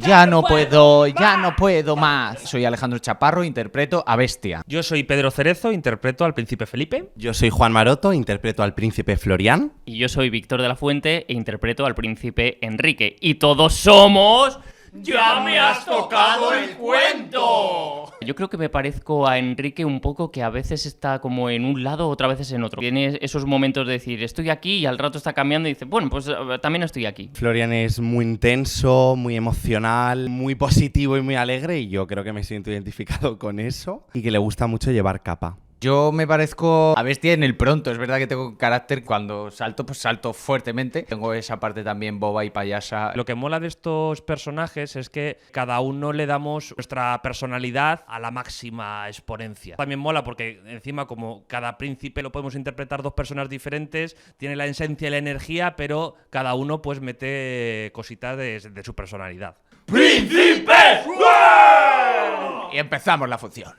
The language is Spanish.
Ya no puedo más. Soy Alejandro Chaparro, interpreto a Bestia. Yo soy Pedro Cerezo, interpreto al príncipe Felipe. Yo soy Juan Maroto, interpreto al príncipe Florián. Y yo soy Víctor de la Fuente e interpreto al príncipe Enrique. Y todos somos... ¡Ya me has tocado el cuento! Yo creo que me parezco a Enrique un poco, que a veces está como en un lado, otras veces en otro. Tiene esos momentos de decir, estoy aquí, y al rato está cambiando y dice, bueno, pues también estoy aquí. Florián es muy intenso, muy emocional, muy positivo y muy alegre, y yo creo que me siento identificado con eso y que le gusta mucho llevar capa. Yo me parezco a Bestia en el pronto. Es verdad que tengo carácter. Cuando salto, pues salto fuertemente. Tengo esa parte también boba y payasa. Lo que mola de estos personajes es que cada uno le damos nuestra personalidad a la máxima exponencia. También mola porque encima, como cada príncipe lo podemos interpretar dos personas diferentes, tiene la esencia y la energía, pero cada uno pues mete cositas de su personalidad. Y empezamos la función.